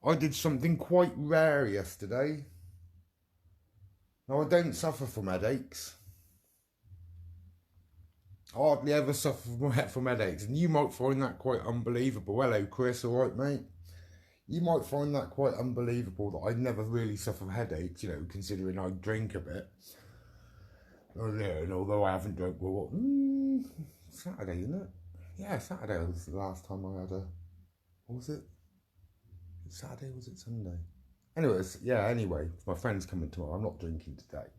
I did something quite rare yesterday. Now, I don't suffer from headaches. I hardly ever suffer from headaches, and you might find that quite unbelievable. Hello, Chris, alright, mate? You might find that quite unbelievable that I never really suffer from headaches, considering I drink a bit. And although I haven't drunk, Saturday, isn't it? Yeah, Saturday was the last time I had a. What was it? Saturday, was it Sunday? Anyways, anyway, my friend's coming tomorrow. I'm not drinking today.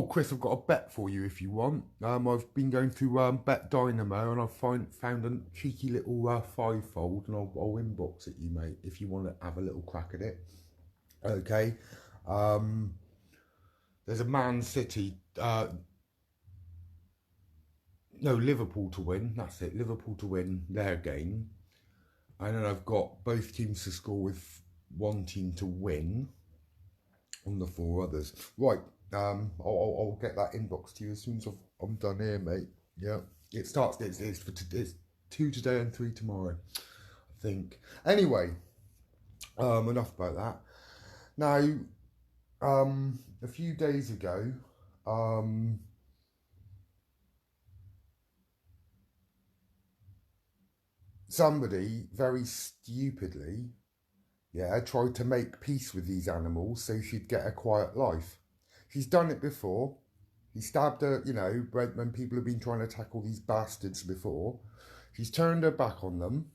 Chris, I've got a bet for you if you want. I've been going through Bet Dynamo and I've found a cheeky little fivefold, and I'll inbox it you, mate, if you want to have a little crack at it. Okay. There's a Man City, Liverpool to win. That's it, Liverpool to win their game. And then I've got both teams to score with one team to win on the four others. Right. I'll get that inbox to you as soon as I'm done here, mate. Yeah, it starts. It's 2 today and 3 tomorrow, I think. Anyway, enough about that. Now, a few days ago, somebody very stupidly, tried to make peace with these animals so she'd get a quiet life. She's done it before. He stabbed her, when people have been trying to tackle these bastards before. She's turned her back on them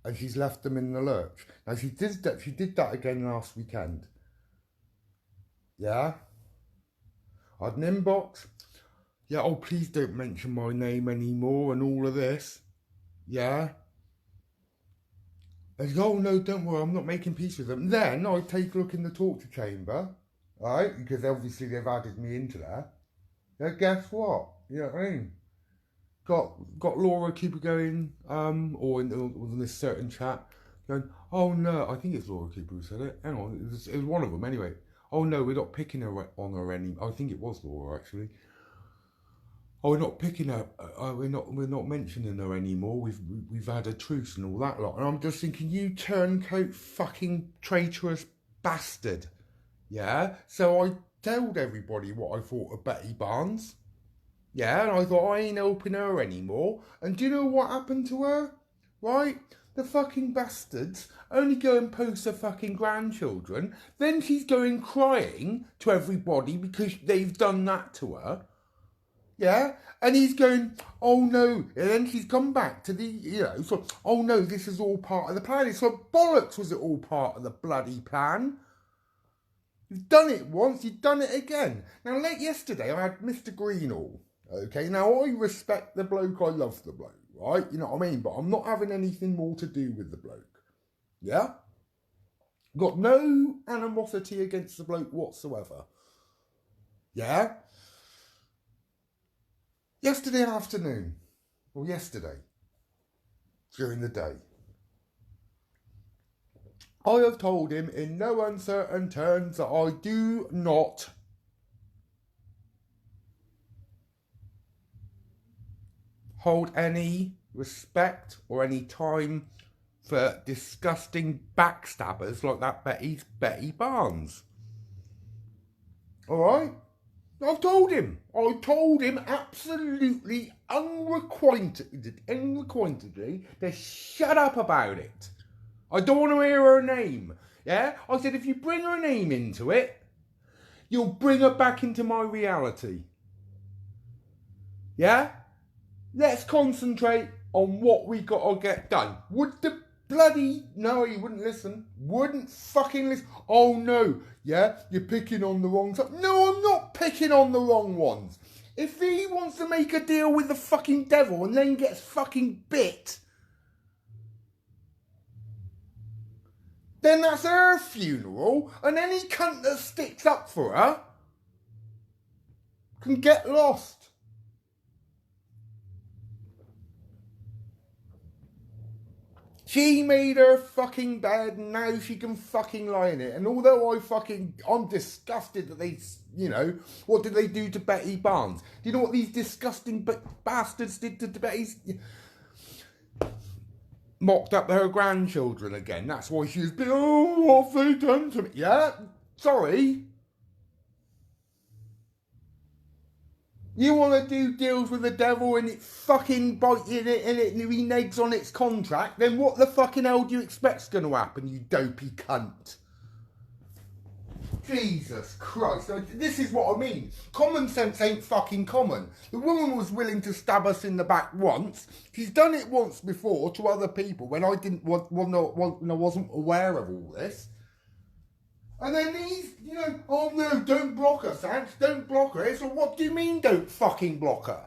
and she's left them in the lurch. Now, she did that again last weekend. Yeah? I had an inbox. Yeah, oh, please don't mention my name anymore and all of this. Yeah? And she goes, oh, no, don't worry, I'm not making peace with them. Then I take a look in the torture chamber. Right, because obviously they've added me into there. Yeah, guess what? You know what I mean? Got Laura Cooper going, or in this certain chat, going, oh no, I think it's Laura Cooper who said it. Hang on, it was one of them anyway. Oh no, we're not picking her on her anymore. I think it was Laura actually. Oh, we're not picking her. We're not mentioning her anymore. We've had a truce and all that lot. And I'm just thinking, you turncoat fucking traitorous bastard. Yeah, so I told everybody what I thought of Betty Barnes. Yeah, and I thought I ain't helping her anymore. And do you know what happened to her? Right? The fucking bastards only go and post her fucking grandchildren. Then she's going crying to everybody because they've done that to her. Yeah, and he's going, oh no, and then she's come back to the, oh no, this is all part of the plan. It's like, bollocks, was it all part of the bloody plan? You've done it once, you've done it again. Now, late yesterday, I had Mr. Greenall. Okay, now I respect the bloke, I love the bloke, right? You know what I mean? But I'm not having anything more to do with the bloke. Yeah? Got no animosity against the bloke whatsoever. Yeah? Yesterday afternoon, or yesterday, during the day, I have told him in no uncertain terms that I do not hold any respect or any time for disgusting backstabbers like that Betty Barnes. Alright? I've told him. I told him absolutely unrequintedly to shut up about it. I don't want to hear her name. Yeah? I said, if you bring her name into it, you'll bring her back into my reality. Yeah? Let's concentrate on what we got to get done. Would the bloody... No, he wouldn't listen. Wouldn't fucking listen. Oh, no. Yeah? You're picking on the wrong stuff. No, I'm not picking on the wrong ones. If he wants to make a deal with the fucking devil and then gets fucking bit... then that's her funeral, and any cunt that sticks up for her can get lost. She made her fucking bed, and now she can fucking lie in it. And although I'm disgusted that they, what did they do to Betty Barnes? Do you know what these disgusting bastards did to Betty's... mocked up her grandchildren again. That's why she was being, oh, what have they done to me? Yeah, sorry. You want to do deals with the devil and it fucking biting it and it reneges on its contract, then what the fucking hell do you expect's going to happen, you dopey cunt? Jesus Christ, this is what I mean. Common sense ain't fucking common. The woman was willing to stab us in the back once. She's done it once before to other people when I wasn't aware of all this. And then these, oh no, don't block her, Sanch, don't block her. So what do you mean don't fucking block her?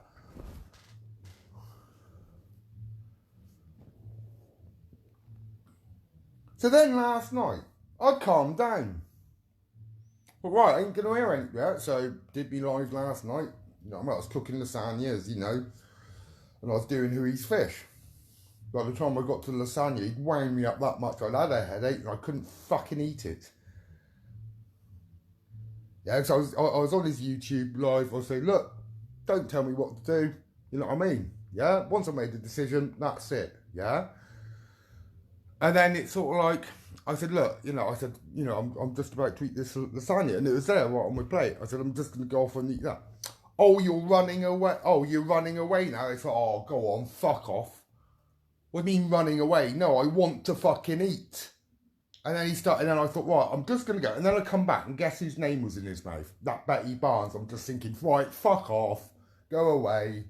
So then last night, I calmed down. But right, I ain't going to hear anything yet, so did me live last night. I was cooking lasagnas, and I was doing Huey's fish. By the time I got to the lasagna, he'd wound me up that much. I'd had a headache and I couldn't fucking eat it. Yeah, so I was on his YouTube live. I was saying, look, don't tell me what to do. You know what I mean? Yeah, once I made the decision, that's it. Yeah. And then it's sort of like, I said, look, I'm just about to eat this lasagna. And it was there right on my plate. I said, I'm just going to go off and eat that. Oh, you're running away. Oh, you're running away now. It's like, oh, go on, fuck off. What do you mean running away? No, I want to fucking eat. And then he started, and then I thought, right, I'm just going to go. And then I come back, and guess whose name was in his mouth? That Betty Barnes. I'm just thinking, right, fuck off. Go away.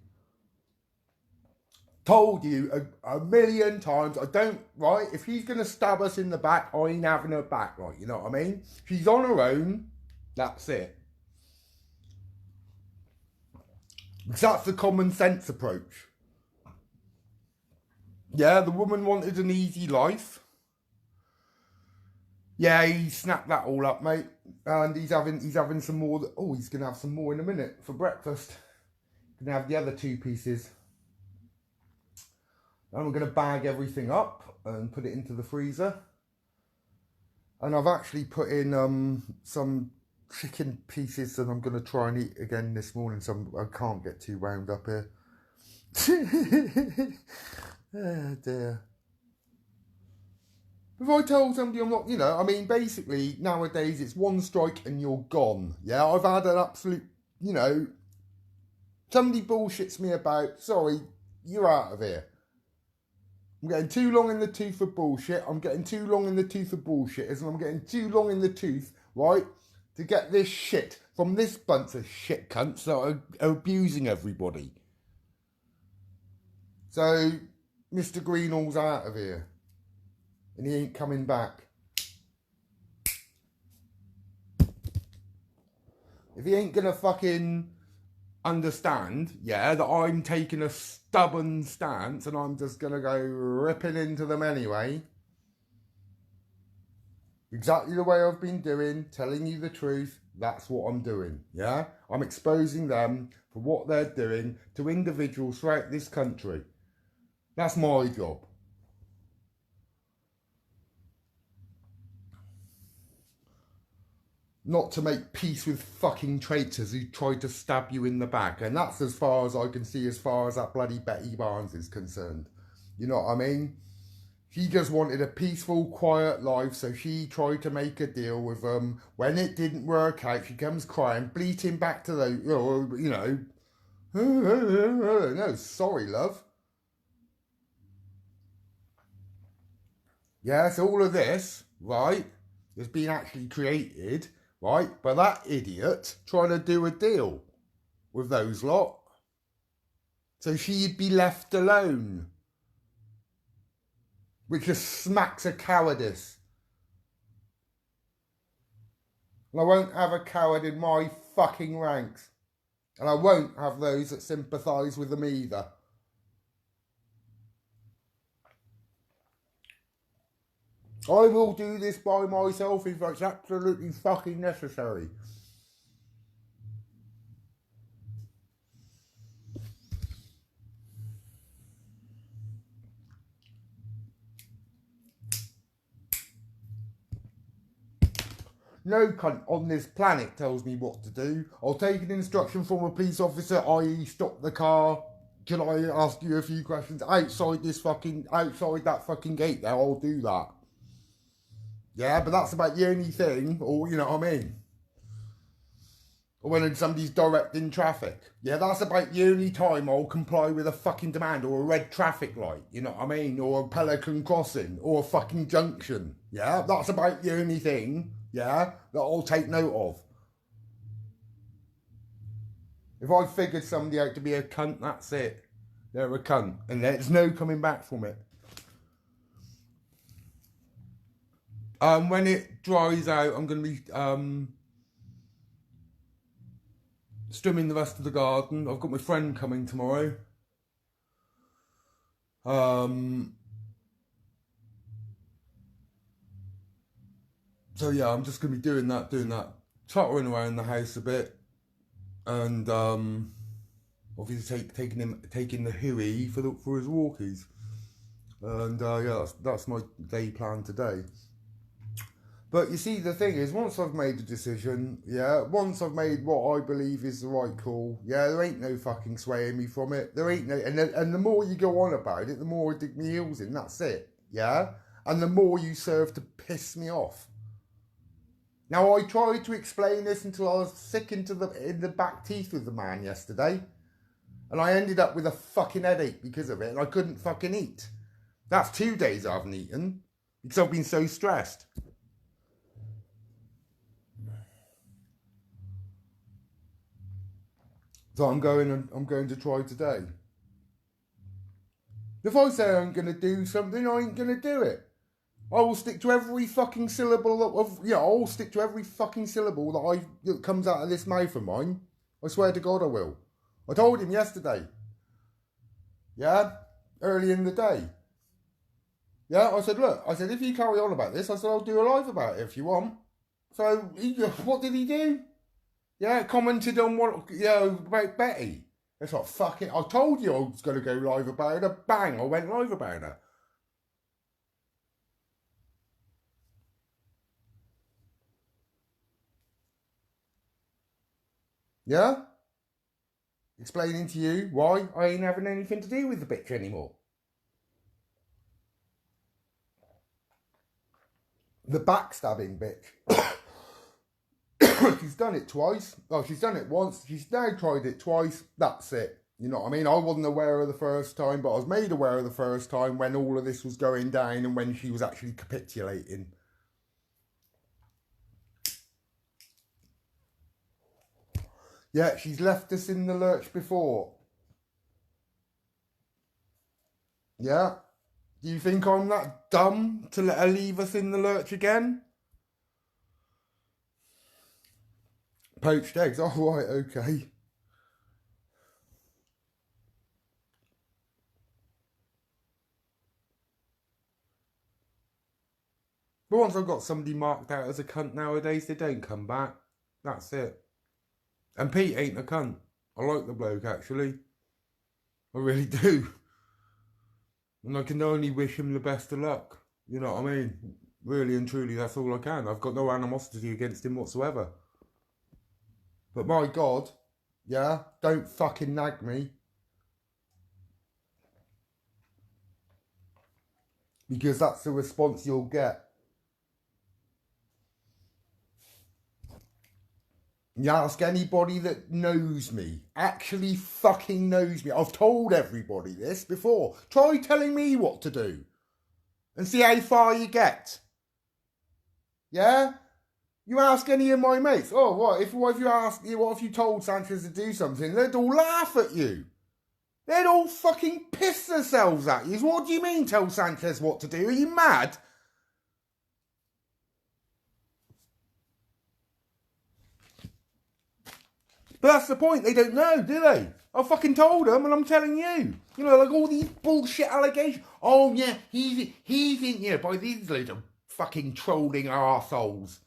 Told you a million times, I don't, right? If she's going to stab us in the back, I ain't having her back, right? You know what I mean? She's on her own. That's it. Because that's the common sense approach. Yeah, the woman wanted an easy life. Yeah, he snapped that all up, mate. And he's having some more. Oh, he's going to have some more in a minute for breakfast. Going to have the other 2 pieces. And I'm going to bag everything up and put it into the freezer. And I've actually put in some chicken pieces that I'm going to try and eat again this morning. So I can't get too wound up here. Oh dear. If I told somebody I'm not, basically nowadays it's one strike and you're gone. Yeah, I've had an absolute, somebody bullshits me about, sorry, you're out of here. I'm getting too long in the tooth for bullshit. I'm getting too long in the tooth for bullshitters. And I'm getting too long in the tooth, right, to get this shit from this bunch of shit cunts that are abusing everybody. So, Mr. Greenall's out of here. And he ain't coming back. If he ain't gonna fucking understand, yeah, that I'm taking a stubborn stance and I'm just gonna go ripping into them anyway. Exactly the way I've been doing, telling you the truth, that's what I'm doing, yeah? I'm exposing them for what they're doing to individuals throughout this country. That's my job. Not to make peace with fucking traitors who tried to stab you in the back. And that's as far as I can see, as far as that bloody Betty Barnes is concerned. You know what I mean? She just wanted a peaceful, quiet life, so she tried to make a deal with them. When it didn't work out, she comes crying, bleating back to the, no, sorry, love. Yeah, so all of this, right, has been actually created, right, by that idiot trying to do a deal with those lot. So she'd be left alone. Which just smacks of cowardice. And I won't have a coward in my fucking ranks. And I won't have those that sympathise with them either. I will do this by myself if it's absolutely fucking necessary. No cunt on this planet tells me what to do. I'll take an instruction from a police officer, i.e. stop the car, can I ask you a few questions outside that fucking gate there? I'll do that. Yeah, but that's about the only thing, or you know what I mean? Or when somebody's directing traffic. Yeah, that's about the only time I'll comply with a fucking demand, or a red traffic light, you know what I mean? Or a Pelican crossing, or a fucking junction. Yeah, that's about the only thing, yeah, that I'll take note of. If I figured somebody out to be a cunt, that's it. They're a cunt, and there's no coming back from it. When it dries out, I'm going to be trimming the rest of the garden. I've got my friend coming tomorrow. So yeah, I'm just going to be doing that, tottering around the house a bit, and obviously taking the Huey for his walkies, and yeah, that's my day plan today. But you see, the thing is, once I've made a decision, yeah, once I've made what I believe is the right call, yeah, there ain't no fucking swaying me from it. There ain't no, and the more you go on about it, the more I dig my heels in. That's it, yeah. And the more you serve to piss me off. Now, I tried to explain this until I was sick in the back teeth with the man yesterday, and I ended up with a fucking headache because of it, and I couldn't fucking eat. That's 2 days I haven't eaten because I've been so stressed. So I'm going to try today. If I say I'm going to do something, I ain't going to do it. I will stick to every fucking syllable I'll stick to every fucking syllable that comes out of this mouth of mine. I swear to God I will. I told him yesterday. Yeah? Early in the day. Yeah, I said, look, if you carry on about this, I said, I'll do a live about it if you want. So, what did he do? Yeah, commented on about Betty. It's like, fuck it, I told you I was going to go live about her. Bang, I went live about her. Yeah? Explaining to you why I ain't having anything to do with the bitch anymore. The backstabbing bitch. She's done it twice. Oh, she's done it once. She's now tried it twice. That's it. You know what I mean? I wasn't aware of the first time, but I was made aware of the first time when all of this was going down and when she was actually capitulating. Yeah, she's left us in the lurch before. Yeah? Do you think I'm that dumb to let her leave us in the lurch again? Poached eggs. Oh, right, okay. But once I've got somebody marked out as a cunt nowadays, they don't come back. That's it. And Pete ain't a cunt. I like the bloke, actually. I really do. And I can only wish him the best of luck. You know what I mean? Really and truly, that's all I can. I've got no animosity against him whatsoever. But my God, yeah, don't fucking nag me. Because that's the response you'll get. You ask anybody that knows me, actually fucking knows me. I've told everybody this before. Try telling me what to do and see how far you get. Yeah? You ask any of my mates, oh, what if you told Sanchez to do something? They'd all laugh at you. They'd all fucking piss themselves at you. What do you mean tell Sanchez what to do? Are you mad? But that's the point. They don't know, do they? I fucking told them, and I'm telling you. You know, like all these bullshit allegations. Oh yeah, he's in here by these loads of fucking trolling arseholes.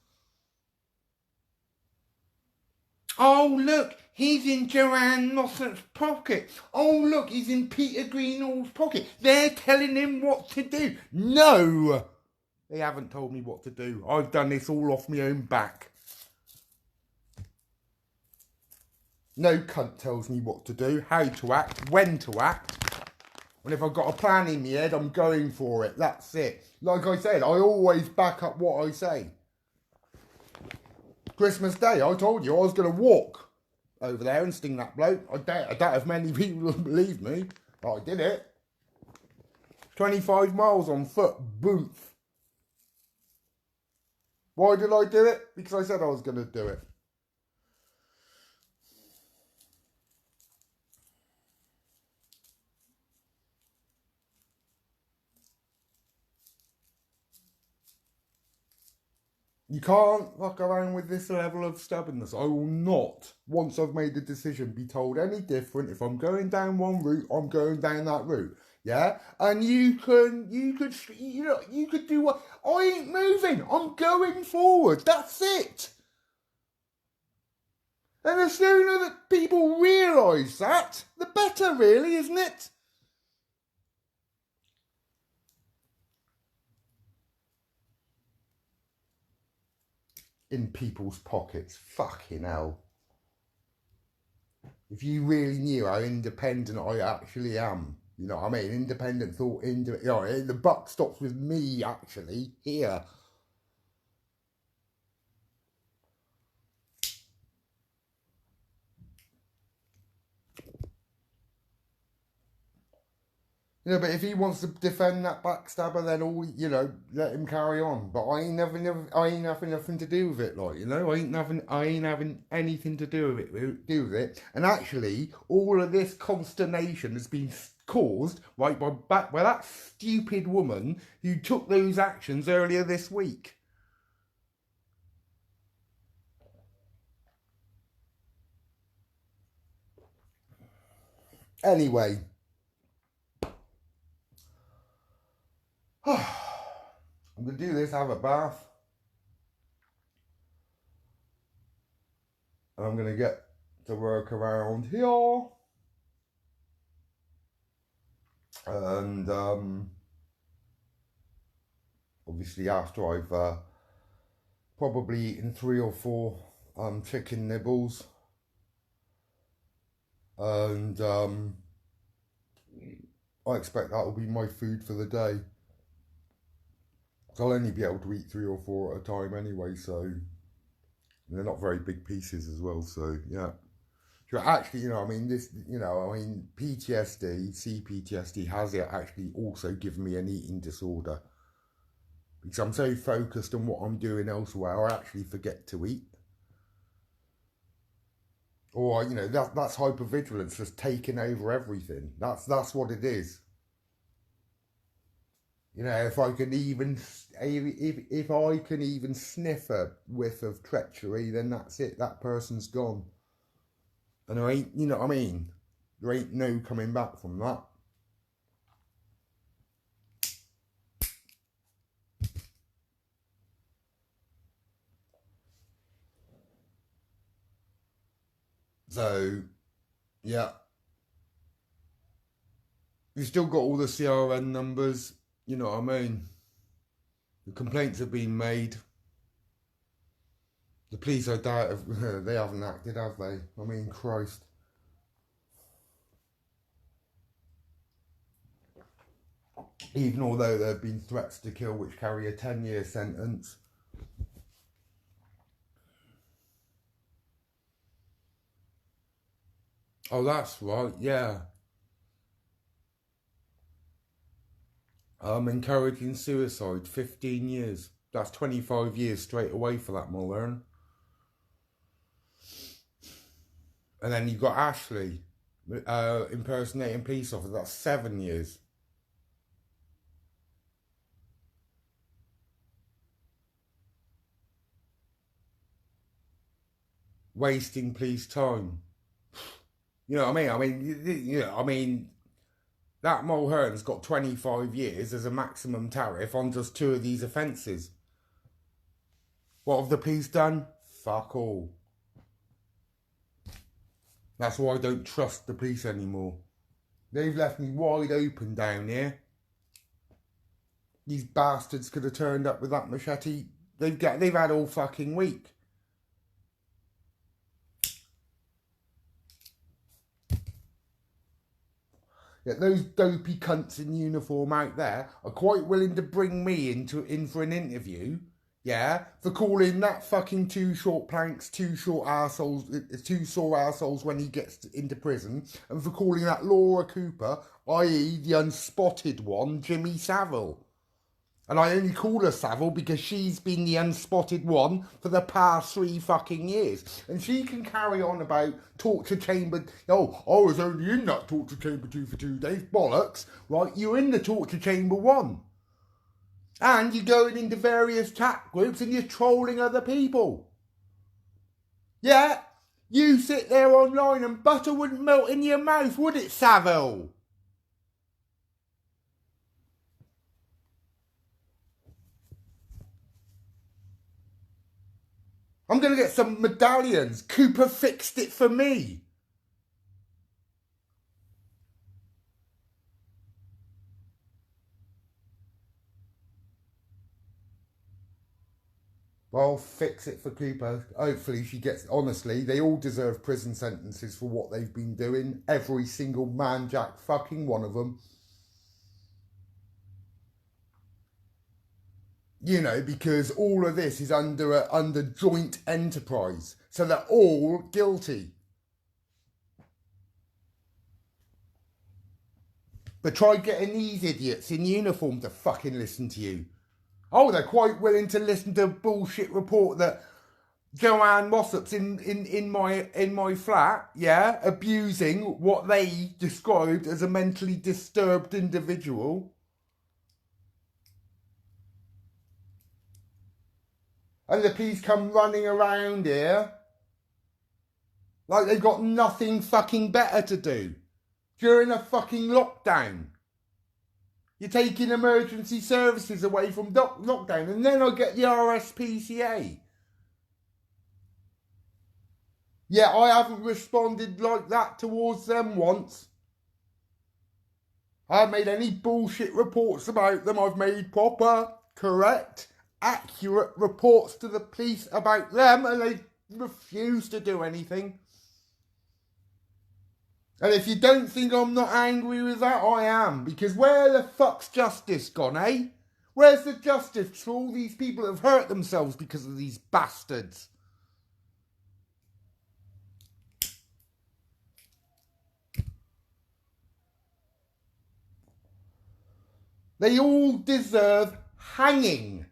Oh look, he's in Joanne Nossett's pocket. Oh look, he's in Peter Greenall's pocket. They're telling him what to do. No, they haven't told me what to do. I've done this all off my own back. No cunt tells me what to do, how to act, when to act. And if I've got a plan in my head, I'm going for it. That's it. Like I said, I always back up what I say. Christmas Day, I told you I was going to walk over there and sting that bloke. I doubt if many people will believe me, but I did it. 25 miles on foot, booth. Why did I do it? Because I said I was going to do it. You can't fuck around with this level of stubbornness. I will not, once I've made the decision, be told any different. If I'm going down one route, I'm going down that route. Yeah? And you could do what? I ain't moving. I'm going forward. That's it. And the sooner that people realise that, the better, really, isn't it? In people's pockets. Fucking hell. If you really knew how independent I actually am, you know what I mean? Independent thought, the buck stops with me, actually, here. You know, but if he wants to defend that backstabber, then let him carry on. But I ain't having nothing to do with it, like, you know. I ain't having anything to do with it. And actually, all of this consternation has been caused right by that stupid woman who took those actions earlier this week. Anyway. I'm going to do this, have a bath. And I'm going to get to work around here. And obviously after I've probably eaten 3 or 4 chicken nibbles. And I expect that will be my food for the day. So I'll only be able to eat 3 or 4 at a time anyway, so they're not very big pieces as well, so yeah. So actually, PTSD, CPTSD has actually also given me an eating disorder. Because I'm so focused on what I'm doing elsewhere, I actually forget to eat. Or, that's hypervigilance just taking over everything. That's what it is. You know, if I can even sniff a whiff of treachery, then that's it. That person's gone. And there ain't, you know what I mean? There ain't no coming back from that. So, yeah. You've still got all the CRN numbers. You know what I mean? The complaints have been made. The police, I doubt, they haven't acted, have they? I mean, Christ. Even although there have been threats to kill which carry a 10-year sentence. Oh, that's right, yeah. Encouraging suicide, 15 years. That's 25 years straight away for that Mulhern. And then you've got Ashley, impersonating police officer, that's 7 years. Wasting police time. You know what I mean? That Mulhern's got 25 years as a maximum tariff on just 2 of these offences. What have the police done? Fuck all. That's why I don't trust the police anymore. They've left me wide open down here. These bastards could have turned up with that machete. They've had all fucking week. Yeah, those dopey cunts in uniform out there are quite willing to bring me in for an interview, yeah, for calling that fucking two short planks, two short arseholes, two sore arseholes when he gets into prison, and for calling that Laura Cooper, i.e. the unspotted one, Jimmy Savile. And I only call her Savile because she's been the unspotted one for the past 3 fucking years. And she can carry on about torture chamber. Oh, I was only in that torture chamber for 2 days. Bollocks. Right, you're in the torture chamber 1. And you're going into various chat groups and you're trolling other people. Yeah, you sit there online and butter wouldn't melt in your mouth, would it, Savile? I'm going to get some medallions. Cooper fixed it for me. Well, fix it for Cooper. Hopefully she gets... Honestly, they all deserve prison sentences for what they've been doing. Every single man, Jack, fucking one of them. You know, because all of this is under joint enterprise. So they're all guilty. But try getting these idiots in uniform to fucking listen to you. Oh, they're quite willing to listen to a bullshit report that Joanne Mossop's in my flat, yeah, abusing what they described as a mentally disturbed individual. And the police come running around here like they've got nothing fucking better to do during a fucking lockdown. You're taking emergency services away from lockdown, and then I get the RSPCA. Yeah, I haven't responded like that towards them once. I haven't made any bullshit reports about them. I've made proper, correct, accurate reports to the police about them, and they refuse to do anything. And if you don't think I'm not angry with that, I am. Because where the fuck's justice gone, eh? Where's the justice for all these people that have hurt themselves because of these bastards? They all deserve hanging.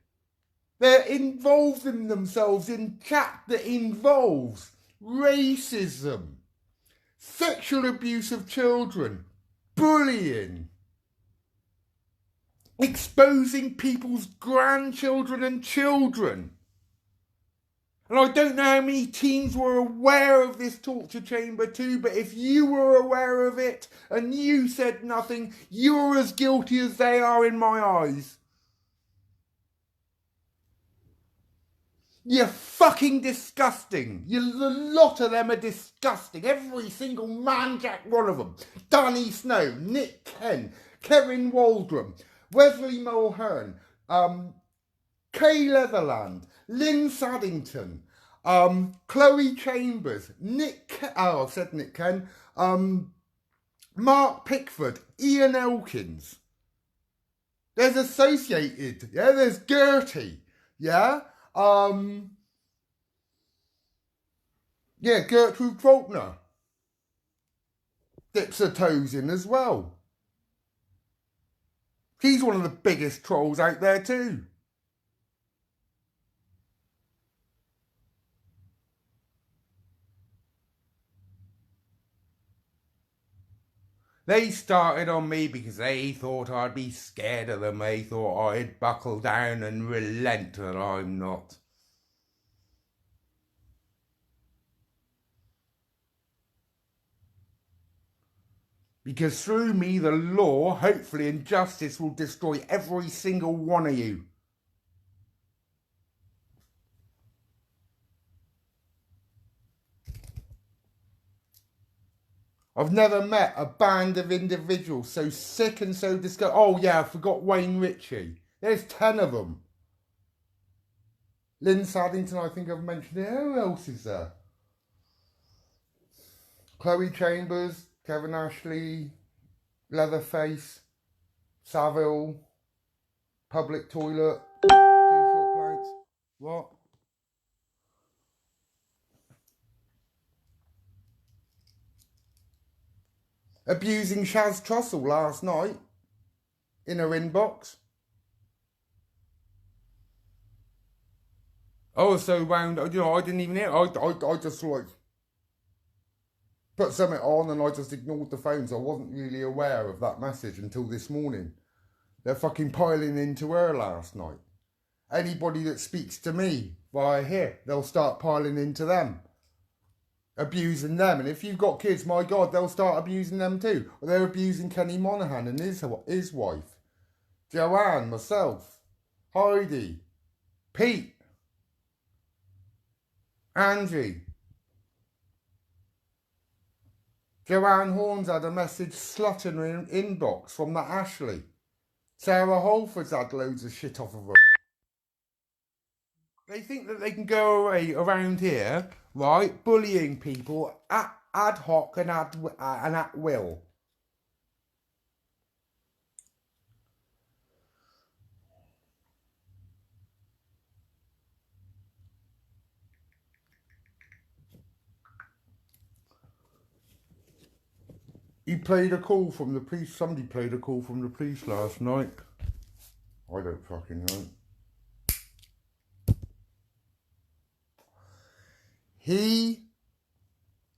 They're involving themselves in chat that involves racism, sexual abuse of children, bullying, exposing people's grandchildren and children. And I don't know how many teens were aware of this torture chamber too, but if you were aware of it and you said nothing, you're as guilty as they are in my eyes. You're fucking disgusting. The lot of them are disgusting. Every single man, Jack, one of them. Danny Snow, Nick Ken, Kevin Waldron, Wesley Mulhern, Kay Leatherland, Lynn Saddington, Chloe Chambers, I've said Nick Ken, Mark Pickford, Ian Elkins. There's Associated, yeah, there's Gertie, yeah, Gertrude Faulkner dips her toes in as well. She's one of the biggest trolls out there too. They started on me because they thought I'd be scared of them. They thought I'd buckle down and relent, and I'm not. Because through me, the law, hopefully, and justice will destroy every single one of you. I've never met a band of individuals so sick and so disgusting. Oh yeah, I forgot Wayne Ritchie. There's 10 of them. Lynn Saddington, I think I've mentioned it. Who else is there? Chloe Chambers, Kevin Ashley, Leatherface, Savile, public toilet, two short planks. What? Abusing Shaz Trussell last night in her inbox. I was so wound, I didn't even hear. I just like put something on and I just ignored the phone, so I wasn't really aware of that message until this morning. They're fucking piling into her last night. Anybody that speaks to me via here, they'll start piling into them, abusing them. And if you've got kids, my God, they'll start abusing them too. Or they're abusing Kenny Monaghan and his wife, Joanne, myself, Heidi, Pete, Angie. Joanne Horns had a message slut in her inbox from that Ashley. Sarah Holford's had loads of shit off of them. They think that they can go around here, right, bullying people ad hoc and at will. He played a call from the police. Somebody played a call from the police last night. I don't fucking know. He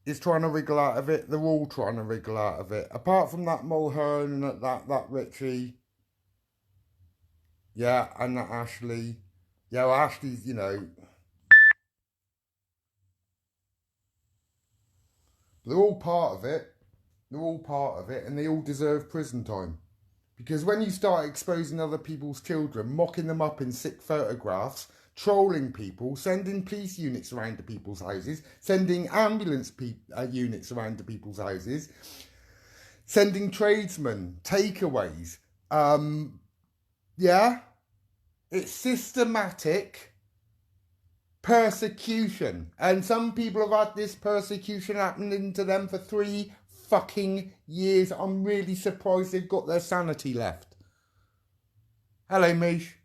is trying to wriggle out of it. They're all trying to wriggle out of it. Apart from that Mulhern and that Richie. Yeah, and that Ashley. Yeah, well, Ashley's, they're all part of it. They're all part of it, and they all deserve prison time. Because when you start exposing other people's children, mocking them up in sick photographs, trolling people, sending police units around to people's houses, sending ambulance units around to people's houses, sending tradesmen, takeaways. Yeah, it's systematic persecution. And some people have had this persecution happening to them for 3 fucking years. I'm really surprised they've got their sanity left. Hello, Mish.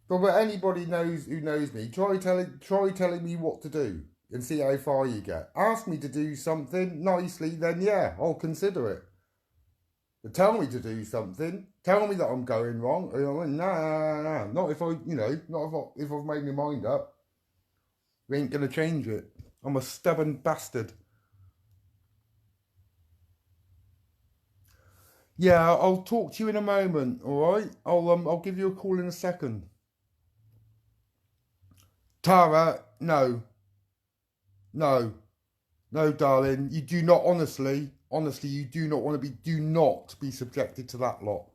But anybody who knows me, try telling me what to do and see how far you get. Ask me to do something nicely, then yeah, I'll consider it. But tell me to do something. Tell me that I'm going wrong. Nah. Not if if I've made my mind up. We ain't gonna change it. I'm a stubborn bastard. Yeah, I'll talk to you in a moment. All right. I'll give you a call in a second. Tara, no, darling. You do not honestly, you do not be subjected to that lot.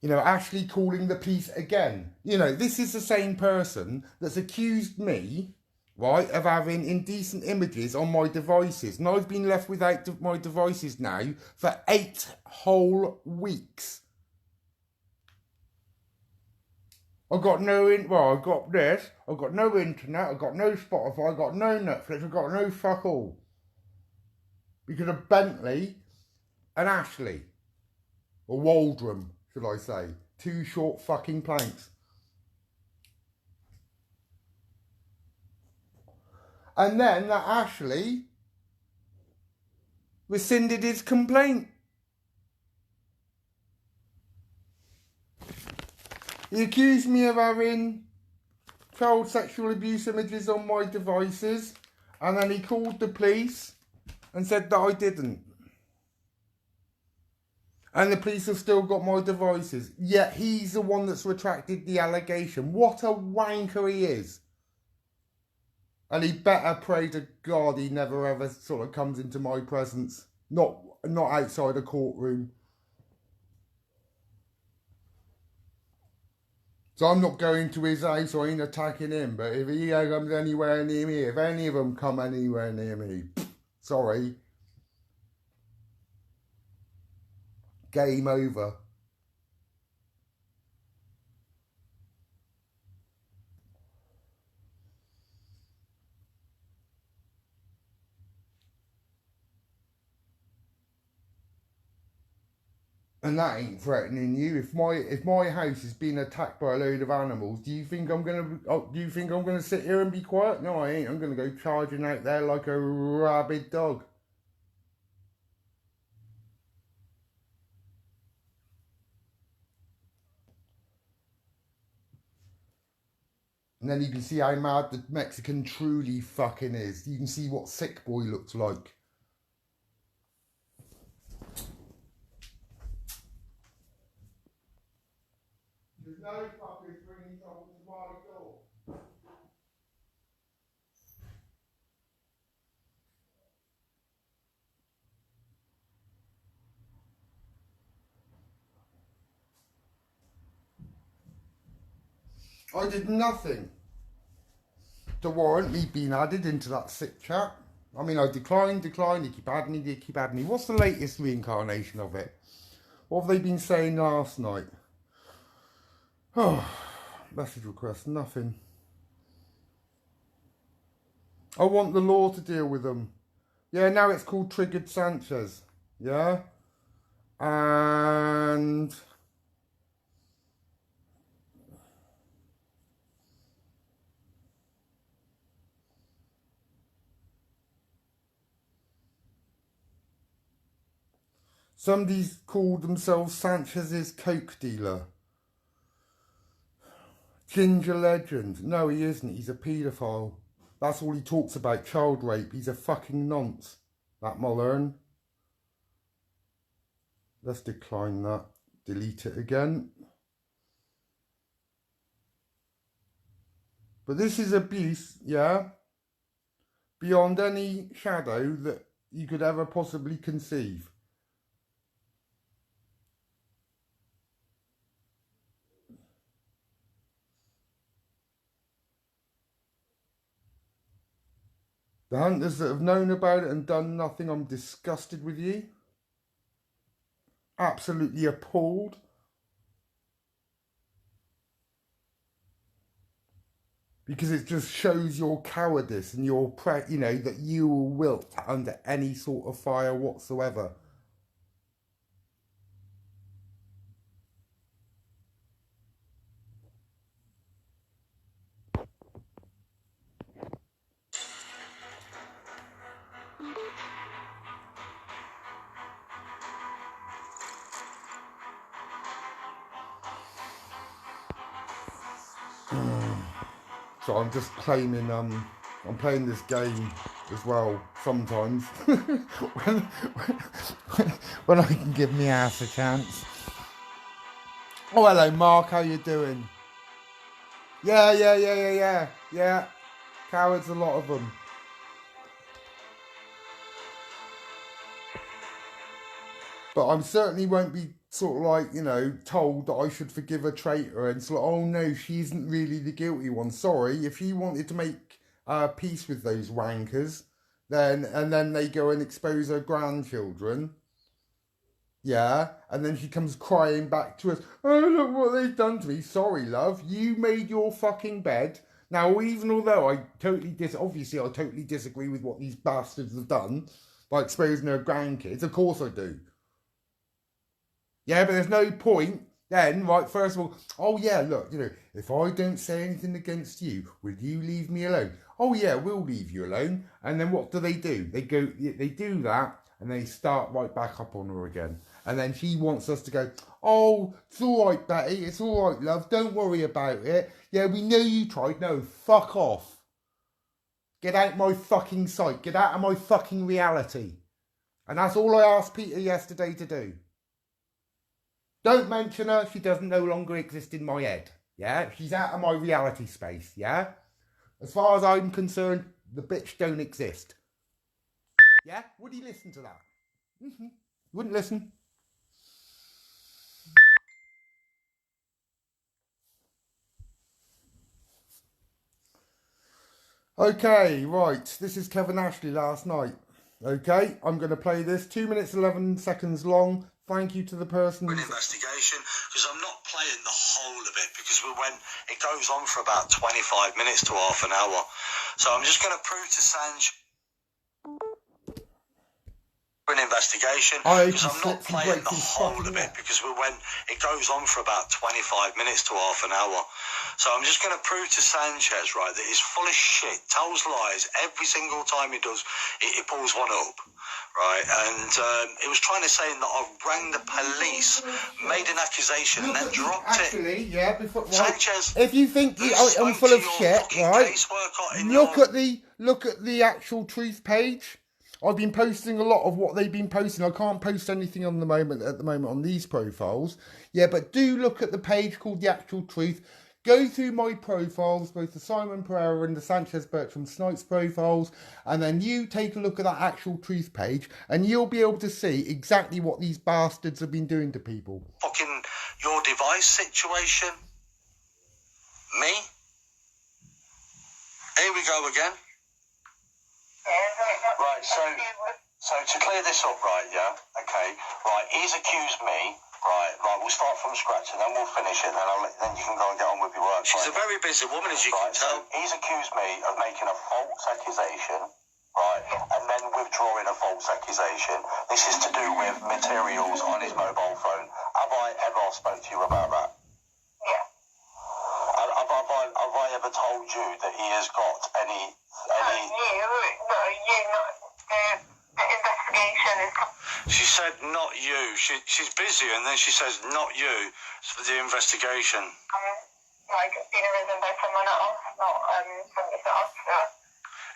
Ashley calling the police again. This is the same person that's accused me, right, of having indecent images on my devices. And I've been left without my devices now for 8 whole weeks. I've got I've got this, I've got no internet, I've got no Spotify, I've got no Netflix, I've got no fuck all. Because of Bentley and Ashley. Or Waldron, should I say. 2 short fucking planks. And then that Ashley rescinded his complaint. He accused me of having child sexual abuse images on my devices, and then he called the police and said that I didn't. And the police have still got my devices. Yet he's the one that's retracted the allegation. What a wanker he is. And he better pray to God he never ever sort of comes into my presence. Not outside a courtroom. So I'm not going to his house or ain't attacking him. But if he comes anywhere near me, if any of them come anywhere near me, sorry. Game over. And that ain't threatening you. If my house is being attacked by a load of animals, do you think I'm gonna sit here and be quiet? No, I ain't. I'm gonna go charging out there like a rabid dog. And then you can see how mad the Mexican truly fucking is. You can see what Sick Boy looks like. There's no fuckers bringing trouble to my door. I did nothing to warrant me being added into that sick chat. I mean, I declined, they keep adding me. What's the latest reincarnation of it? What have they been saying last night? Oh, message request, nothing. I want the law to deal with them. Yeah, now it's called Triggered Sanchez. Yeah? And somebody's called themselves Sanchez's coke dealer. Ginger Legend. No, he isn't. He's a paedophile. That's all he talks about, child rape. He's a fucking nonce, that Mulhern. Let's decline that. Delete it again. But this is abuse, yeah? Beyond any shadow that you could ever possibly conceive. The hunters that have known about it and done nothing, I'm disgusted with you. Absolutely appalled. Because it just shows your cowardice and your, that you will wilt under any sort of fire whatsoever. So I'm just claiming, I'm playing this game as well sometimes when I can give me ass a chance. Oh, hello Mark, how you doing? Yeah. Cowards, a lot of them. But I certainly won't be sort of like, told that I should forgive a traitor and sort of, oh no, she isn't really the guilty one. Sorry, if you wanted to make peace with those wankers, and then they go and expose her grandchildren, yeah, and then she comes crying back to us, oh look what they've done to me. Sorry, love, you made your fucking bed. Now, even although I totally disagree with what these bastards have done by exposing her grandkids, of course I do. Yeah, but there's no point then, right, first of all, oh yeah, look, if I don't say anything against you, will you leave me alone? Oh yeah, we'll leave you alone. And then what do? They do that, and they start right back up on her again. And then she wants us to go, oh, it's all right, Betty, it's all right, love, don't worry about it. Yeah, we know you tried. No, fuck off. Get out my fucking sight. Get out of my fucking reality. And that's all I asked Peter yesterday to do. Don't mention her, she doesn't no longer exist in my head, yeah? She's out of my reality space, yeah? As far as I'm concerned, the bitch don't exist. Yeah? Would he listen to that? Wouldn't listen. Okay, right, this is Kevin Ashley last night. Okay, I'm going to play this, 2 minutes 11 seconds long. Thank you to the person. An investigation, because I'm not playing the whole of it, because it goes on for about 25 minutes to half an hour. So I'm just going to prove to Sanchez. an investigation, I because I'm not slips and playing breaks the his whole fucking of it, neck. because it goes on for about 25 minutes to half an hour. So I'm just going to prove to Sanchez, right, that he's full of shit, tells lies every single time he does. He pulls one up, right? And he was trying to say that I rang the police, made an accusation, and then dropped it. Actually, yeah, before, right, Sanchez, if you think I'm full of shit, right, look at the actual truth page. I've been posting a lot of what they've been posting. I can't post anything at the moment on these profiles. Yeah, but do look at the page called The Actual Truth. Go through my profiles, both the Simon Pereira and the Sanchez Bertram Snipes profiles, and then you take a look at that Actual Truth page, and you'll be able to see exactly what these bastards have been doing to people. Fucking your device situation. Me? Here we go again. Right, so to clear this up, right, yeah, okay, right, he's accused me, right, we'll start from scratch and then we'll finish it, and then you can go and get on with your work. She's a very busy woman, as you can tell. So he's accused me of making a false accusation, right, and then withdrawing a false accusation. This is to do with materials on his mobile phone. Have I ever spoke to you about that? Yeah. Have I ever told you that he has got any... The investigation is... She said not you. She's busy, and then she says not you for the investigation. Been risen by someone else, not from yourself. Yeah.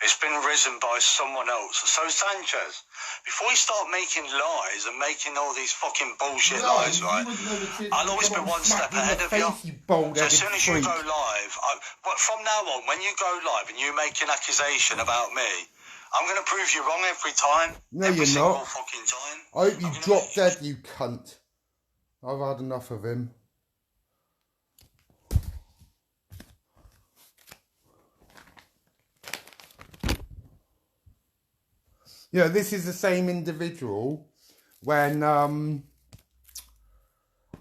It's been risen by someone else. So Sanchez, before you start making lies and making all these fucking bullshit lies, right? I'll always be one step ahead of you. So as soon as you go live, but from now on, when you go live and you make an accusation about me, I'm going to prove you wrong every time. No, every you're not. Fucking time. I hope you drop dead, you cunt. I've had enough of him. Yeah, this is the same individual when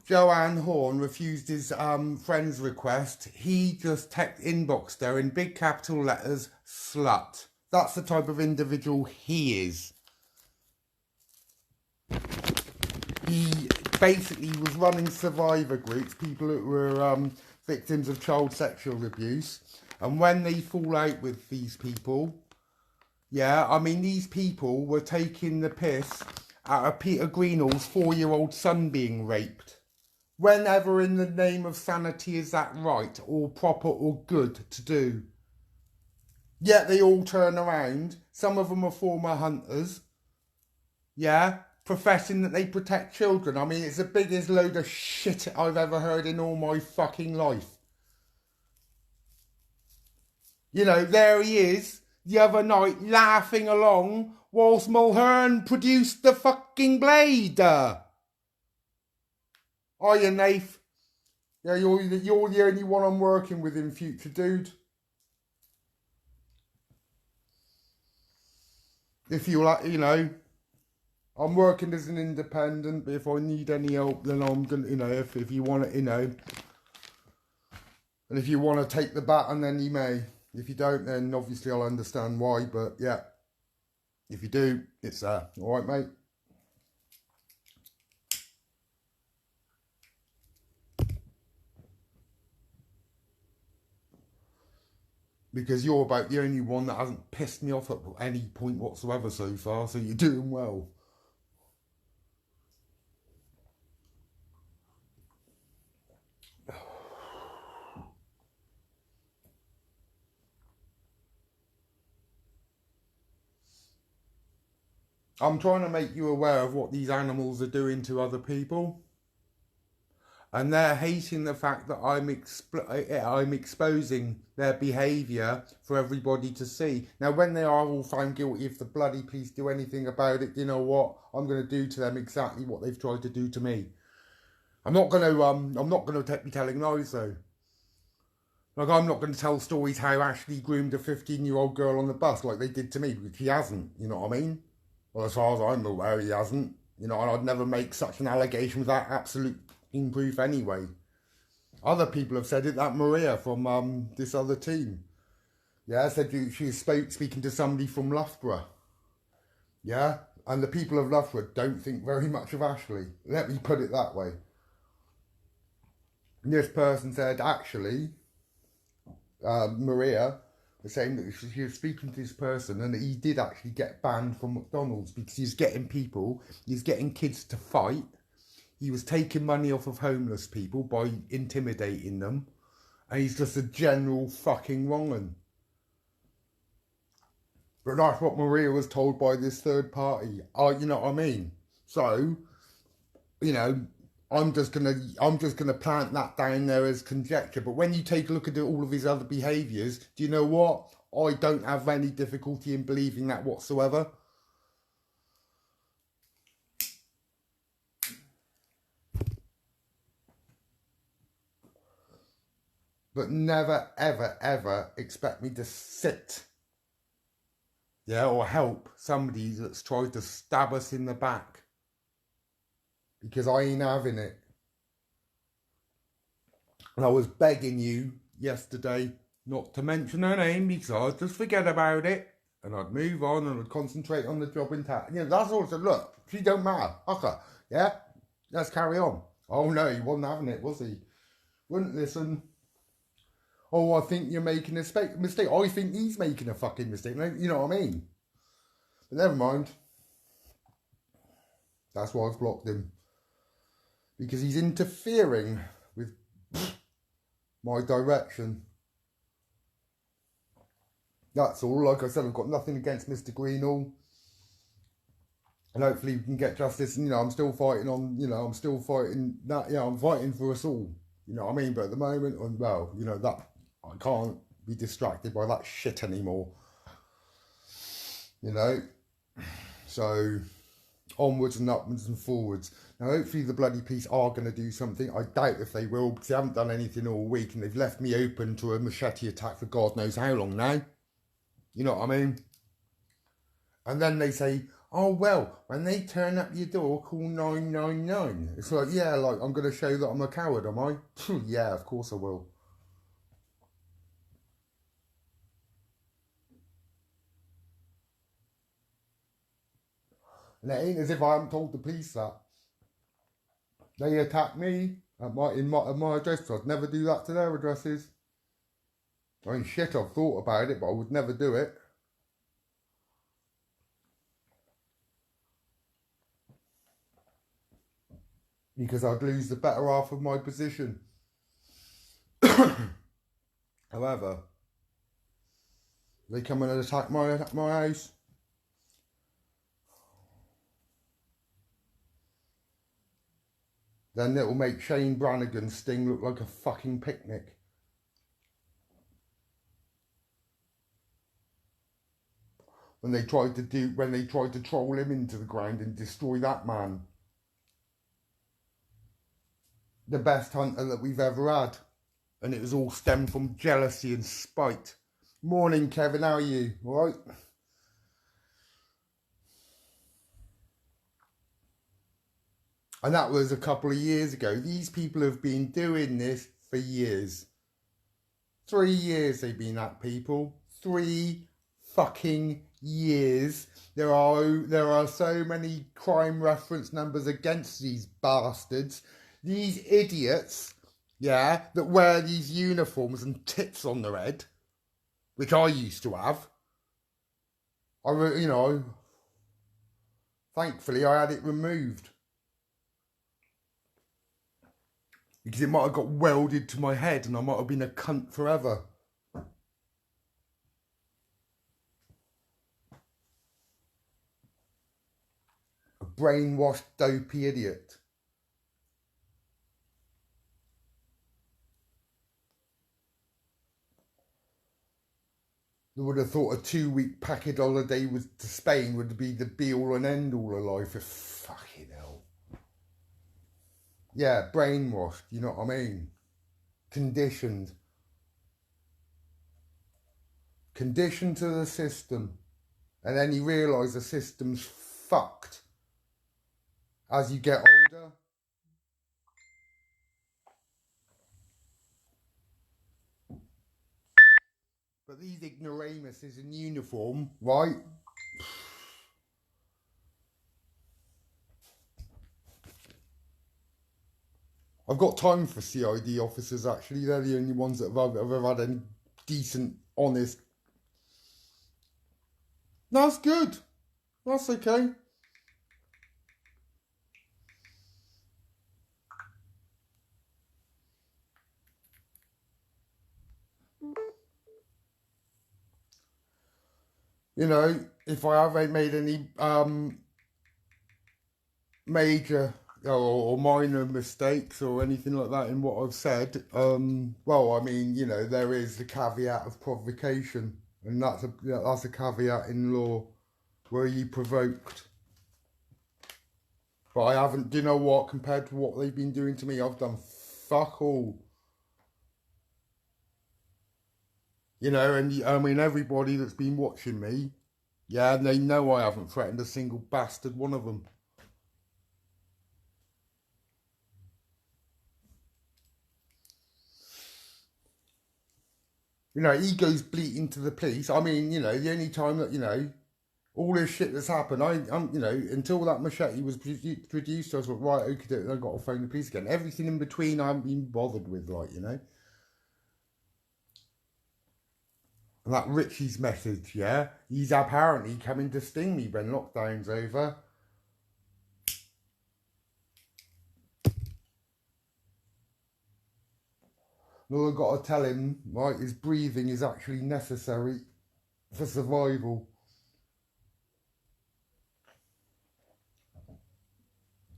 Joanne Horn refused his friend's request. He just inboxed her in big capital letters, slut. That's the type of individual he is. He basically was running survivor groups, people that were victims of child sexual abuse. And when they fall out with these people, yeah, I mean, these people were taking the piss out of Peter Greenall's 4-year-old son being raped. Whenever in the name of sanity is that right or proper or good to do? Yet they all turn around. Some of them are former hunters. Yeah, professing that they protect children. I mean, it's the biggest load of shit I've ever heard in all my fucking life. You know, there he is the other night laughing along whilst Mulhern produced the fucking blade. Are you, Nath? Yeah, you're the only one I'm working with in future, dude. If you like, you know, I'm working as an independent, but if I need any help, then I'm gonna, you know, if you want it, you know, and if you want to take the baton, then you may. If you don't, then obviously I'll understand why, but yeah, if you do, it's there. All right, mate? Because you're about the only one that hasn't pissed me off at any point whatsoever so far, so you're doing well. I'm trying to make you aware of what these animals are doing to other people. And they're hating the fact that I'm exposing their behaviour for everybody to see. Now, when they are all found guilty, if the bloody police do anything about it, you know what? I'm going to do to them exactly what they've tried to do to me. I'm not going to be telling lies though. Like, I'm not going to tell stories how Ashley groomed a 15-year-old girl on the bus like they did to me, because he hasn't. You know what I mean? Well, as far as I'm aware, he hasn't. You know, and I'd never make such an allegation without absolute proof anyway. Other people have said it, that Maria from this other team. Yeah, said she was speaking to somebody from Loughborough. Yeah, And the people of Loughborough don't think very much of Ashley. Let me put it that way. And this person said, actually, Maria was saying that she was speaking to this person and he did actually get banned from McDonald's because he's getting kids to fight. He was taking money off of homeless people by intimidating them. And he's just a general fucking wrong'un. But that's what Maria was told by this third party. You know what I mean? So, you know, I'm just gonna plant that down there as conjecture. But when you take a look at all of his other behaviours, do you know what? I don't have any difficulty in believing that whatsoever. But never, ever, ever expect me to sit, or help somebody that's tried to stab us in the back. Because I ain't having it. And I was begging you yesterday not to mention her name because I'd just forget about it and I'd move on and I'd concentrate on the job intact. That's all I said. Look, she don't matter. Okay, yeah? Let's carry on. Oh no, he wasn't having it, was he? Wouldn't listen. Oh, I think you're making a mistake. I think he's making a fucking mistake. You know what I mean? But never mind. That's why I've blocked him. Because he's interfering with my direction. That's all. Like I said, I've got nothing against Mr. Greenall. And hopefully we can get justice. And, I'm still fighting on, I'm still fighting that, I'm fighting for us all. You know what I mean? But at the moment, that I can't be distracted by that shit anymore. So onwards and upwards and forwards. Now, hopefully the bloody police are going to do something. I doubt if they will because they haven't done anything all week and they've left me open to a machete attack for God knows how long now. You know what I mean? And then they say, oh, well, when they turn up your door, call 999. It's like, I'm going to show that I'm a coward, am I? Yeah, of course I will. And it ain't as if I haven't told the police that. They attack me at my address. I'd never do that to their addresses. I mean, shit, I've thought about it, but I would never do it. Because I'd lose the better half of my position. However, they come and attack my house. Then it'll make Shane Brannigan's sting look like a fucking picnic. When they tried to troll him into the ground and destroy that man. The best hunter that we've ever had. And it was all stemmed from jealousy and spite. Morning, Kevin, how are you? All right? And that was a couple of years ago. These people have been doing this for years. 3 years they've been at people. 3 fucking years. There are so many crime reference numbers against these bastards. These idiots, that wear these uniforms and tits on their head, which I used to have. Thankfully I had it removed. Because it might have got welded to my head and I might have been a cunt forever. A brainwashed, dopey idiot. Who would have thought a 2-week package holiday to Spain would be the be-all and end-all of life? Fucking hell. Yeah, brainwashed, you know what I mean? Conditioned. Conditioned to the system. And then you realise the system's fucked. As you get older. But these ignoramuses in uniform, right? I've got time for CID officers, actually. They're the only ones that have ever had any decent, honest... That's good. That's okay. You know, if I haven't made any major or minor mistakes or anything like that in what I've said, well, I mean, you know, there is the caveat of provocation, and that's a caveat in law. Were you provoked? But I haven't. Do you know what? Compared to what they've been doing to me, I've done fuck all. You know, and I mean, everybody that's been watching me, yeah, they know I haven't threatened a single bastard one of them. You know, he goes bleating to the police. I mean, you know, the only time that, you know, all this shit that's happened, you know, until that machete was produced, I was like, right, okay, I've got to phone the police again. Everything in between, I haven't been bothered with, like, you know. And that Richie's message, yeah, he's apparently coming to sting me when lockdown's over. And all I've got to tell him, right, is breathing is actually necessary for survival.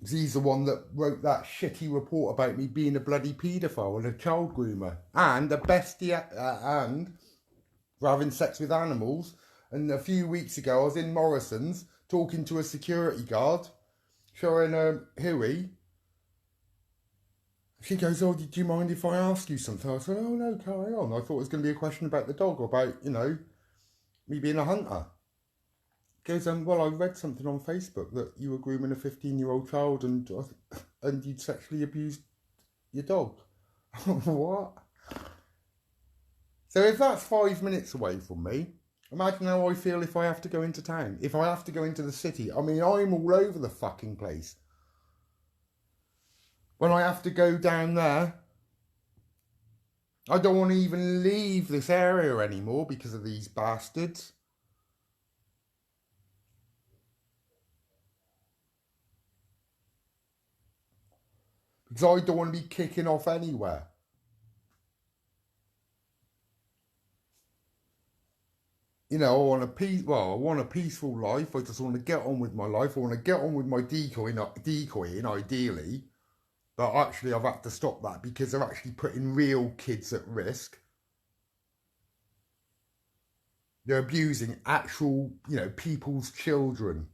He's the one that wrote that shitty report about me being a bloody paedophile and a child groomer and a bestie and for having sex with animals. And a few weeks ago, I was in Morrison's talking to a security guard, showing Huey. She goes, oh, do you mind if I ask you something? I said, oh, no, carry on. I thought it was going to be a question about the dog or about, you know, me being a hunter. Goes, well, I read something on Facebook that you were grooming a 15-year-old child and you'd sexually abused your dog. What? So if that's 5 minutes away from me, imagine how I feel if I have to go into town. If I have to go into the city. I mean, I'm all over the fucking place. When I have to go down there, I don't want to even leave this area anymore because of these bastards. Because I don't want to be kicking off anywhere. You know, I want a peaceful life. I just want to get on with my life. I want to get on with my decoying, ideally. But actually, I've had to stop that because they're actually putting real kids at risk. They're abusing actual, you know, people's children.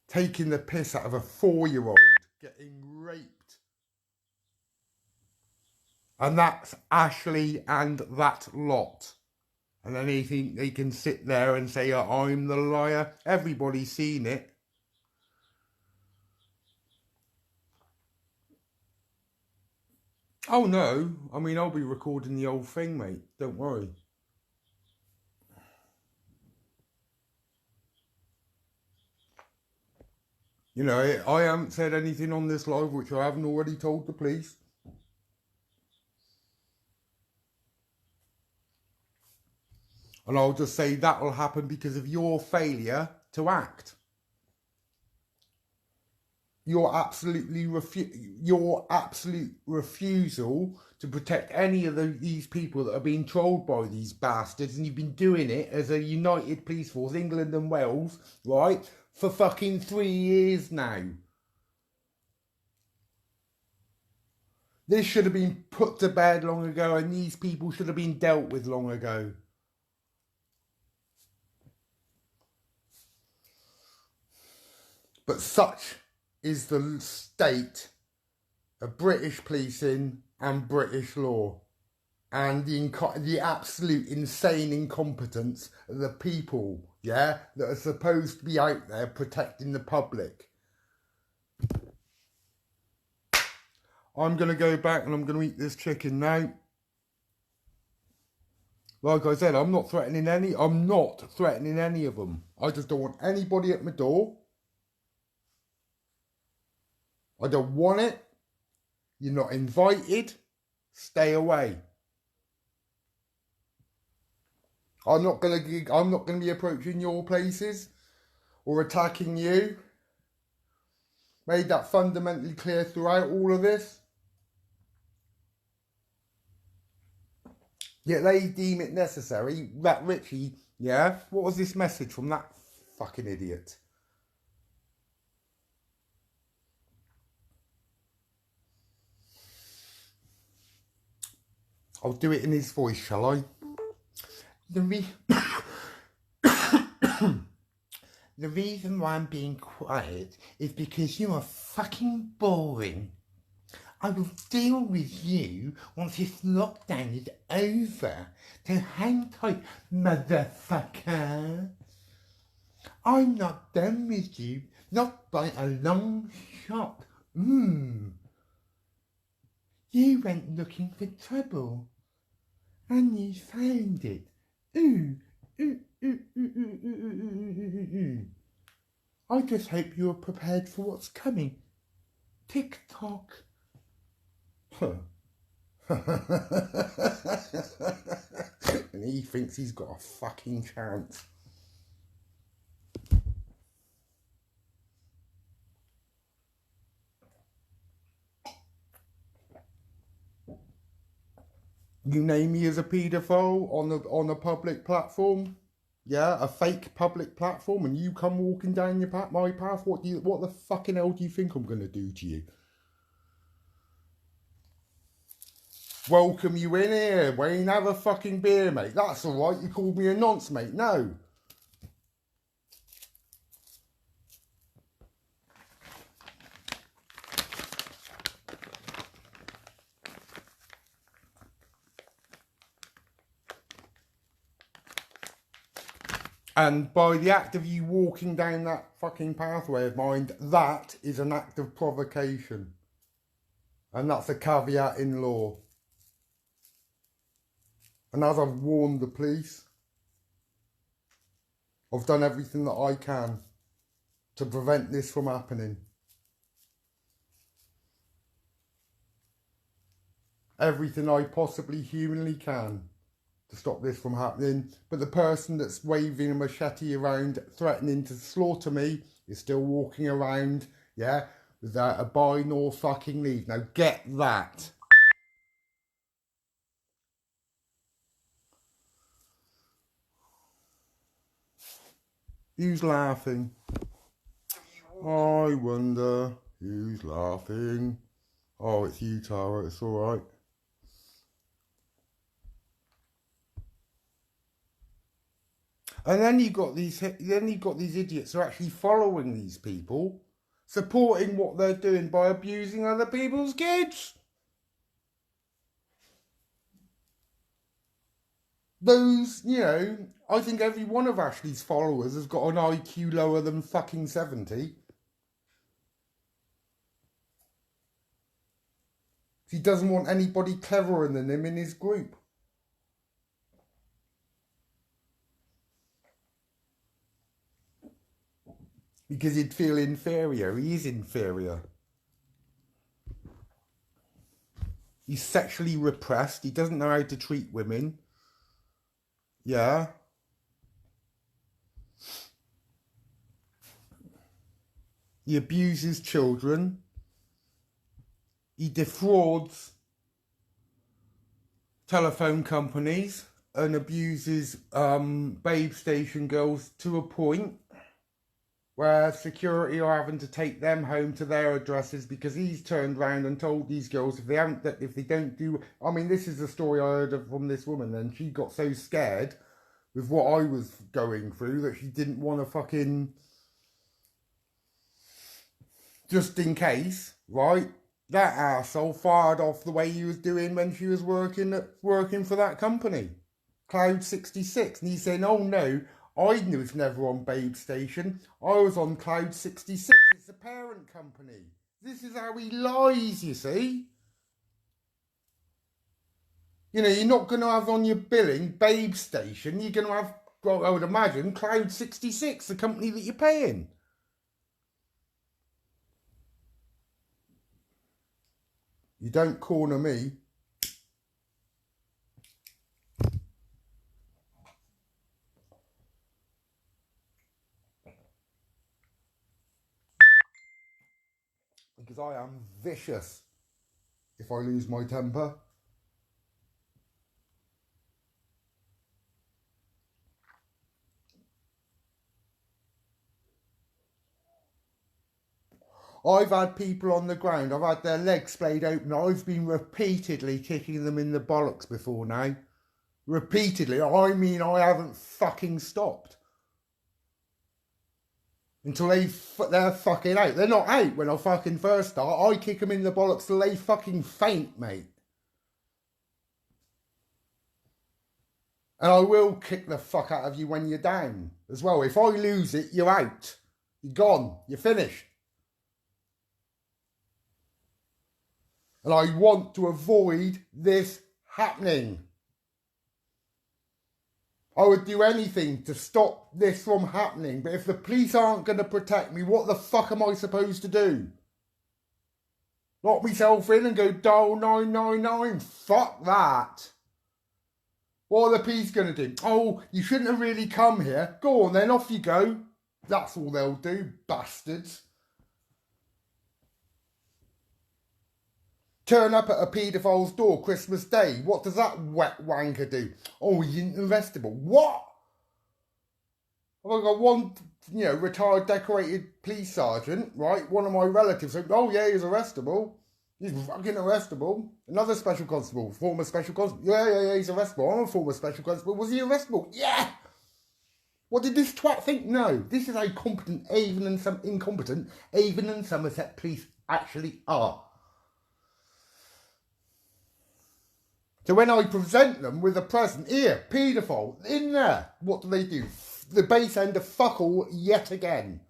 Taking the piss out of a 4-year-old getting raped. And that's Ashley and that lot. And then they think they can sit there and say, oh, I'm the liar. Everybody's seen it. Oh no, I mean, I'll be recording the whole thing, mate. Don't worry. You know, I haven't said anything on this live which I haven't already told the police. And I'll just say that will happen because of your failure to act. Your absolute refusal to protect any of these people that are being trolled by these bastards, and you've been doing it as a united police force, England and Wales, right, for fucking 3 years now. This should have been put to bed long ago, and these people should have been dealt with long ago. But such is the state of British policing and British law, and the absolute insane incompetence of the people, yeah, that are supposed to be out there protecting the public. I'm going to go back and I'm going to eat this chicken now. Like I said, I'm not threatening any of them. I just don't want anybody at my door. I don't want it. You're not invited. Stay away. I'm not gonna be approaching your places or attacking you. Made that fundamentally clear throughout all of this. Yet they deem it necessary that Richie, yeah? What was this message from that fucking idiot? I'll do it in his voice, shall I? The reason why I'm being quiet is because you are fucking boring. I will deal with you once this lockdown is over. So hang tight, motherfucker. I'm not done with you, not by a long shot. You went looking for trouble, and you found it. I just hope you're prepared for what's coming. Tick-tock. And he thinks he's got a fucking chance. You name me as a paedophile on a public platform, yeah, a fake public platform, and you come walking down my path. What the fucking hell do you think I'm gonna do to you? Welcome you in here, Wayne. Have a fucking beer, mate. That's all right. You called me a nonce, mate. No. And by the act of you walking down that fucking pathway of mine, that is an act of provocation. And that's a caveat in law. And as I've warned the police, I've done everything that I can to prevent this from happening. Everything I possibly humanly can to stop this from happening. But the person that's waving a machete around, threatening to slaughter me, is still walking around, yeah, without a buy nor fucking leave. Now get that. Who's laughing? I wonder who's laughing. Oh, it's you, Tara. It's all right. And then you got these idiots who are actually following these people, supporting what they're doing by abusing other people's kids. Those, you know, I think every one of Ashley's followers has got an IQ lower than fucking 70. He doesn't want anybody cleverer than him in his group. Because he'd feel inferior. He is inferior. He's sexually repressed. He doesn't know how to treat women. Yeah. He abuses children. He defrauds telephone companies and abuses babe station girls to a point where security are having to take them home to their addresses because he's turned around and told these girls if they don't do. I mean, this is the story I heard from this woman, and she got so scared with what I was going through that she didn't want to fucking, just in case, right? That arsehole fired off the way he was doing when she was working for that company, Cloud 66, and he's saying, "Oh no, I was never on Babe Station. I was on Cloud 66. It's a parent company." This is how he lies, you see. You know, you're not going to have on your billing Babe Station. You're going to have, well, I would imagine, Cloud 66, the company that you're paying. You don't corner me. Because I am vicious if I lose my temper. I've had people on the ground, I've had their legs splayed open, I've been repeatedly kicking them in the bollocks before now. Repeatedly, I mean I haven't fucking stopped. Until they're fucking out. They're not out when I fucking first start. I kick them in the bollocks till they fucking faint, mate. And I will kick the fuck out of you when you're down as well. If I lose it, you're out. You're gone. You're finished. And I want to avoid this happening. I would do anything to stop this from happening. But if the police aren't going to protect me, what the fuck am I supposed to do? Lock myself in and go dial 999? Fuck that. What are the police going to do? Oh, you shouldn't have really come here. Go on then, off you go. That's all they'll do, bastards. Turn up at a paedophile's door Christmas Day. What does that wet wanker do? Oh, he's arrestable. What? I've got one, retired decorated police sergeant, right? One of my relatives said, oh yeah, he's arrestable. He's fucking arrestable. Another special constable, former special constable. Yeah, he's arrestable. I'm a former special constable. Was he arrestable? Yeah! What did this twat think? No, this is how competent incompetent Avon and Somerset police actually are. So when I present them with a present, here, paedophile, in there, what do? The base end of fuck all yet again.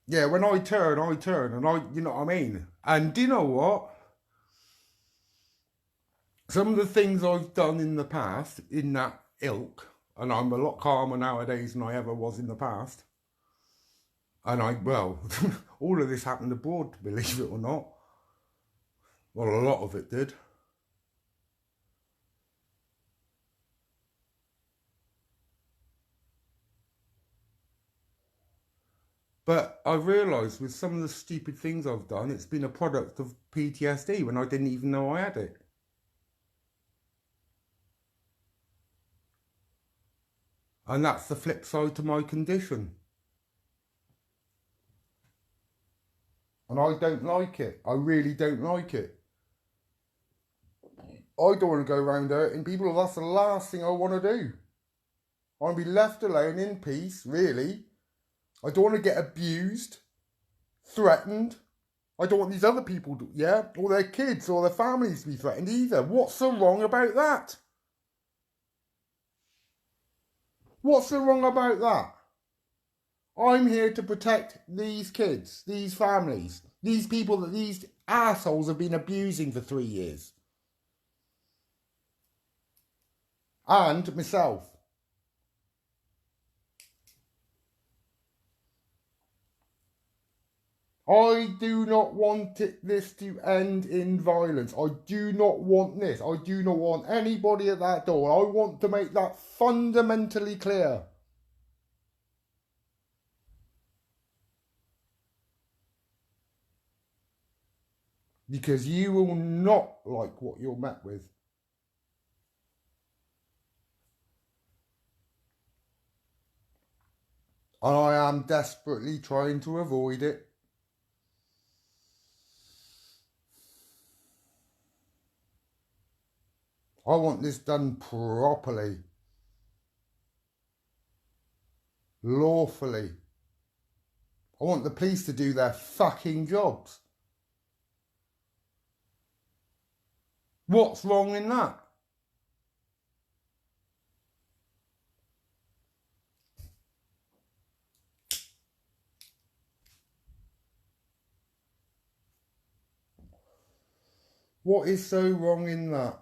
Yeah, when I turn, and you know what I mean? And do you know what? Some of the things I've done in the past, in that ilk, and I'm a lot calmer nowadays than I ever was in the past. And all of this happened abroad, believe it or not. Well, a lot of it did. But I realised with some of the stupid things I've done, it's been a product of PTSD when I didn't even know I had it. And that's the flip side to my condition. And I don't like it. I really don't like it. I don't want to go around hurting people. That's the last thing I want to do. I want to be left alone in peace, really. I don't want to get abused, threatened. I don't want these other people to, or their kids or their families to be threatened either. What's so wrong about that? What's so wrong about that? I'm here to protect these kids, these families, these people that these assholes have been abusing for 3 years. And myself. I do not want this to end in violence. I do not want this. I do not want anybody at that door. I want to make that fundamentally clear. Because you will not like what you're met with. And I am desperately trying to avoid it. I want this done properly. Lawfully. I want the police to do their fucking jobs. What's wrong in that? What is so wrong in that?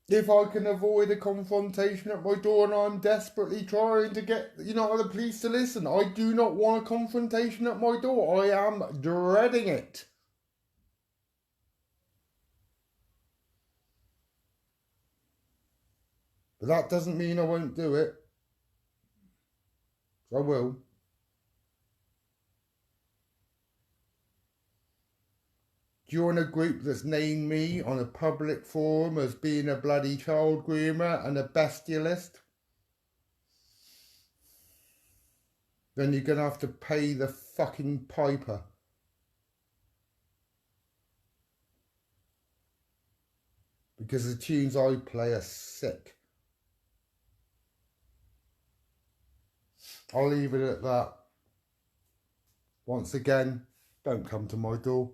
If I can avoid a confrontation at my door and I'm desperately trying to get, the police to listen, I do not want a confrontation at my door. I am dreading it. But that doesn't mean I won't do it. I will. Join a group that's named me on a public forum as being a bloody child groomer and a bestialist, then you're going to have to pay the fucking piper. Because the tunes I play are sick. I'll leave it at that. Once again, don't come to my door.